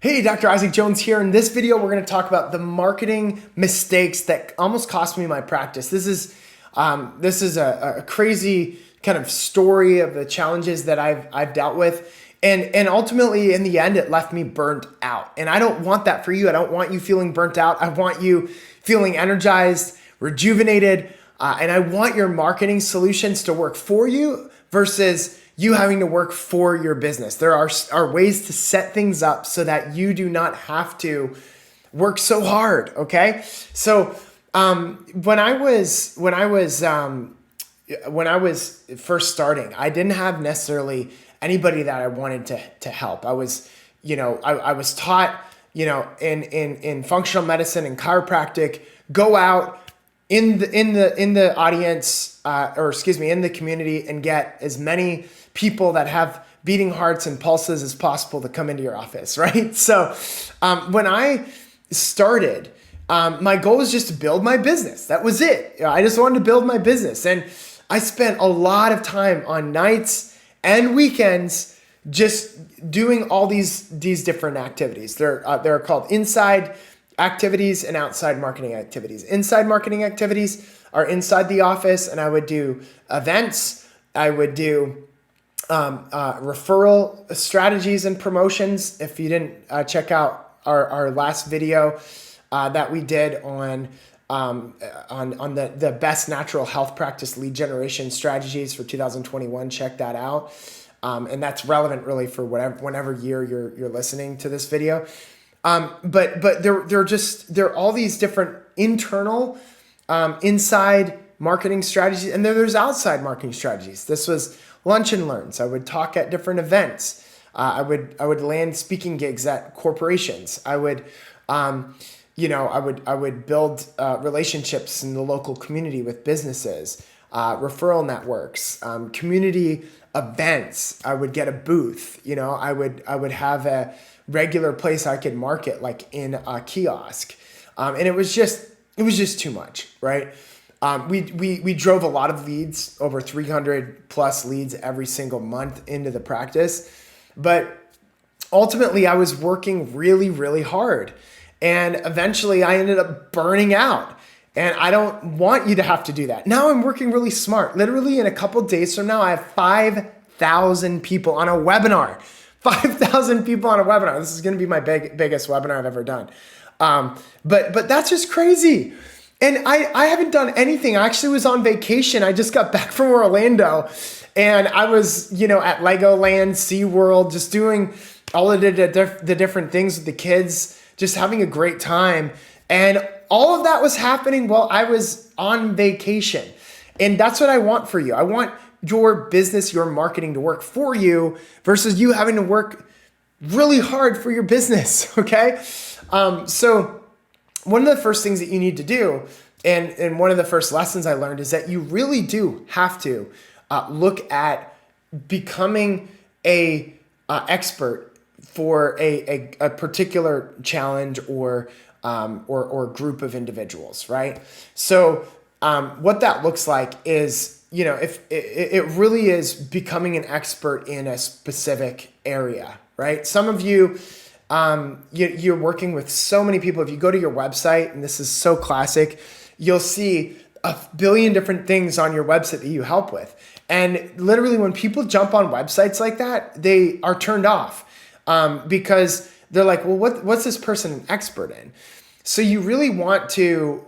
Hey, Dr. Isaac Jones here. In this video, we're going to talk about the marketing mistakes that almost cost me my practice. This is a crazy kind of story of the challenges that I've dealt with. And ultimately, in the end, it left me burnt out. And I don't want that for you. I don't want you feeling burnt out. I want you feeling energized, rejuvenated, and I want your marketing solutions to work for you versus you having to work for your business. There are ways to set things up so that you do not have to work so hard. Okay. So when I was first starting, I didn't have necessarily anybody that I wanted to help. I was taught, in functional medicine and chiropractic, go out in the audience, in the community, and get as many people that have beating hearts and pulses as possible to come into your office, right? So when I started, my goal was just to build my business. That was it. I just wanted to build my business. And I spent a lot of time on nights and weekends just doing all these different activities. They're called inside activities and outside marketing activities. Inside marketing activities are inside the office, and I would do events. I would do referral strategies and promotions. If you didn't check out our last video that we did on the best natural health practice lead generation strategies for 2021, check that out. And that's relevant really for whenever year you're listening to this video. But there are all these different internal inside marketing strategies, and then there's outside marketing strategies. This was lunch and learns. I would talk at different events. I would land speaking gigs at corporations. I would build relationships in the local community with businesses, referral networks, community events. I would get a booth. I would have a regular place I could market, like in a kiosk, and it was just too much, right? We drove a lot of leads, over 300 plus leads every single month into the practice. But ultimately I was working really, really hard. And eventually I ended up burning out. And I don't want you to have to do that. Now I'm working really smart. Literally in a couple days from now, I have 5,000 people on a webinar. 5,000 people on a webinar. This is going to be my biggest webinar I've ever done. But that's just crazy. And I haven't done anything. I actually was on vacation. I just got back from Orlando, and I was, at Legoland, SeaWorld, just doing all of the different things with the kids, just having a great time. And all of that was happening while I was on vacation. And that's what I want for you. I want your business, your marketing to work for you versus you having to work really hard for your business. Okay. So one of the first things that you need to do, and one of the first lessons I learned, is that you really do have to look at becoming a expert for a particular challenge or group of individuals, right? So what that looks like is, if it really is becoming an expert in a specific area, right? Some of you, you're working with so many people. If you go to your website, and this is so classic, you'll see a billion different things on your website that you help with. And literally when people jump on websites like that, they are turned off because they're like, well, what's this person an expert in? So you really want to,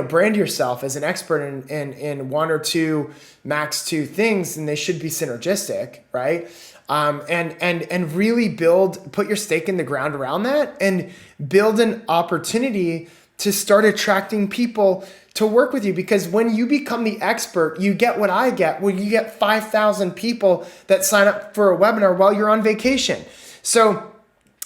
brand yourself as an expert in one or two, max two things, and they should be synergistic, right? And really put your stake in the ground around that and build an opportunity to start attracting people to work with you. Because when you become the expert, you get what I get, when you get 5,000 people that sign up for a webinar while you're on vacation. So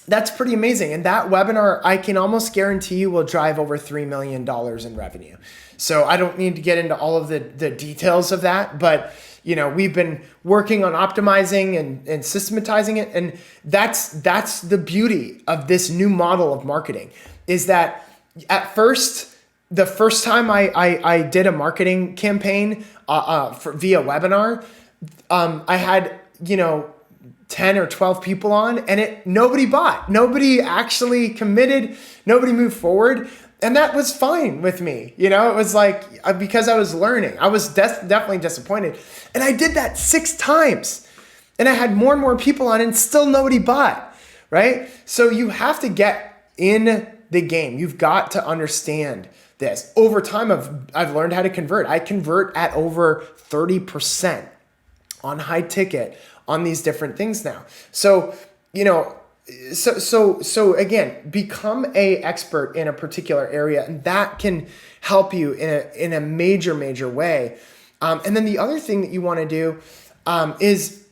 that's pretty amazing. And that webinar, I can almost guarantee you, will drive over $3 million in revenue. So I don't need to get into all of the details of that, but we've been working on optimizing and systematizing it. And that's the beauty of this new model of marketing, is that at first, the first time I did a marketing campaign via webinar, I had, 10 or 12 people on, and nobody bought. Nobody actually committed. Nobody moved forward. And that was fine with me. It was like, because I was learning. I was definitely disappointed. And I did that 6 times. And I had more and more people on, and still nobody bought, right? So you have to get in the game. You've got to understand this. Over time, I've learned how to convert. I convert at over 30% on high ticket on these different things now. So, so again, become a expert in a particular area, and that can help you in a major way. And then the other thing that you want to do is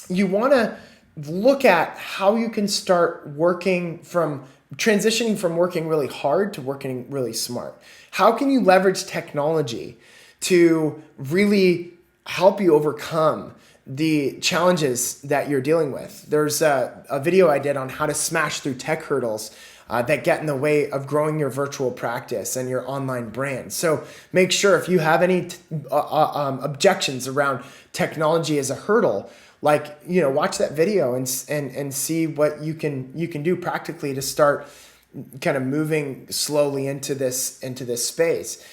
you want to look at how you can start transitioning from working really hard to working really smart. How can you leverage technology to really help you overcome the challenges that you're dealing with? There's a video I did on how to smash through tech hurdles that get in the way of growing your virtual practice and your online brand. So make sure, if you have any objections around technology as a hurdle, watch that video and see what you can do practically to start kind of moving slowly into this space.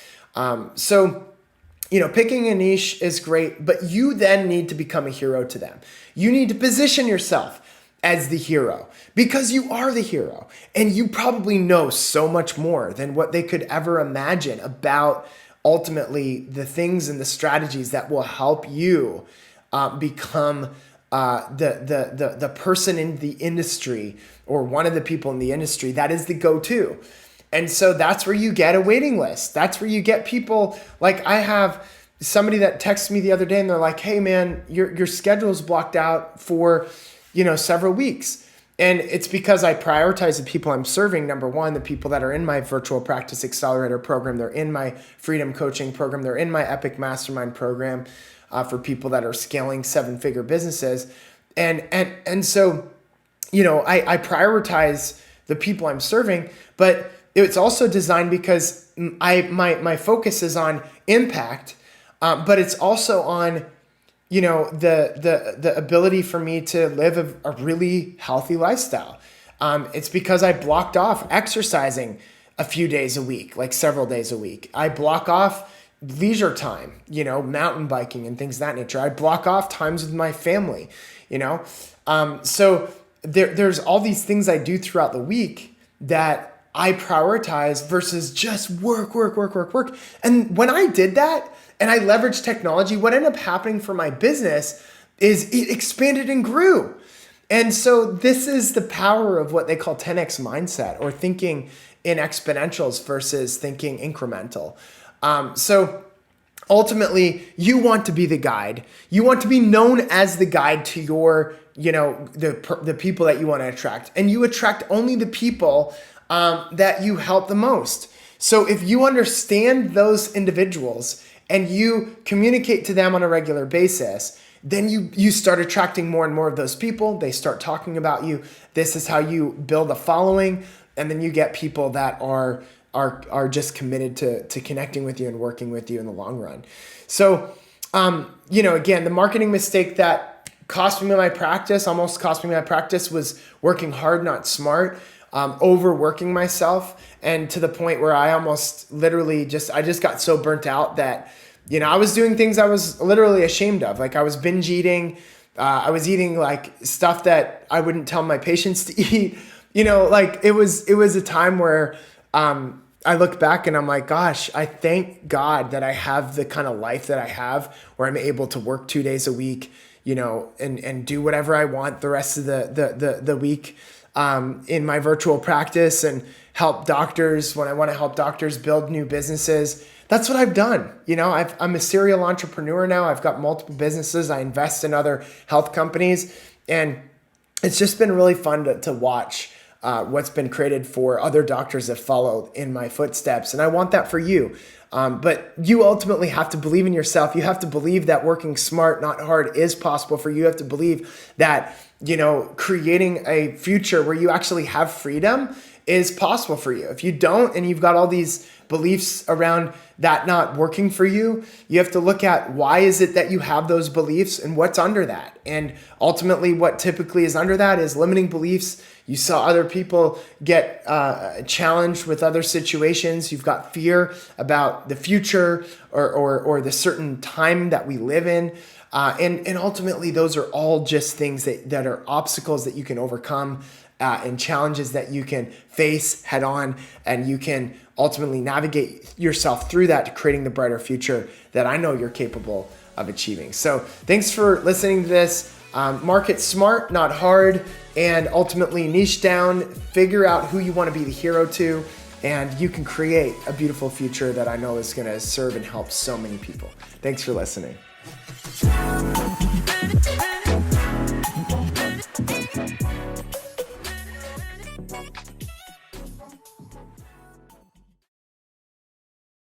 Picking a niche is great, but you then need to become a hero to them. You need to position yourself as the hero, because you are the hero, and you probably know so much more than what they could ever imagine about ultimately the things and the strategies that will help you become the person in the industry, or one of the people in the industry that is the go-to. And so that's where you get a waiting list. That's where you get people. Like, I have somebody that texted me the other day, and they're like, hey man, your schedule's blocked out for, several weeks. And it's because I prioritize the people I'm serving. Number one, the people that are in my Virtual Practice Accelerator program, they're in my Freedom Coaching program, they're in my Epic Mastermind program for people that are scaling 7-figure businesses. And so, I prioritize the people I'm serving, but it's also designed because my focus is on impact, but it's also on, the ability for me to live a really healthy lifestyle. It's because I blocked off exercising a few days a week, like several days a week. I block off leisure time, mountain biking and things of that nature. I block off times with my family, so there's all these things I do throughout the week that I prioritize versus just work. And when I did that and I leveraged technology, what ended up happening for my business is it expanded and grew. And so this is the power of what they call 10x mindset, or thinking in exponentials versus thinking incremental. So ultimately, you want to be the guide. You want to be known as the guide to your, the people that you want to attract. And you attract only the people that you help the most. So if you understand those individuals and you communicate to them on a regular basis, then you start attracting more and more of those people. They start talking about you. This is how you build a following. And then you get people that are just committed to connecting with you and working with you in the long run. So, again, the marketing mistake that almost cost me my practice, was working hard, not smart, overworking myself, and to the point where I almost literally I just got so burnt out that, I was doing things I was literally ashamed of. Like, I was binge eating. I was eating like stuff that I wouldn't tell my patients to eat. It was a time where, I look back and I'm like, gosh, I thank God that I have the kind of life that I have, where I'm able to work 2 days a week, and do whatever I want the rest of the week, in my virtual practice, and help doctors when I want to help doctors build new businesses. That's what I've done. I'm a serial entrepreneur now. I've got multiple businesses. I invest in other health companies, and it's just been really fun to watch what's been created for other doctors that follow in my footsteps. And I want that for you. But you ultimately have to believe in yourself. You have to believe that working smart, not hard, is possible for you. You have to believe that, creating a future where you actually have freedom is possible for you. If you don't, and you've got all these beliefs around that not working for you, you have to look at why is it that you have those beliefs and what's under that. And ultimately what typically is under that is limiting beliefs. You saw other people get challenged with other situations. You've got fear about the future or the certain time that we live in. And ultimately those are all just things that are obstacles that you can overcome and challenges that you can face head on, and you can ultimately navigate yourself through that to creating the brighter future that I know you're capable of achieving. So thanks for listening to this. Market smart, not hard, and ultimately niche down, figure out who you want to be the hero to, and you can create a beautiful future that I know is going to serve and help so many people. Thanks for listening.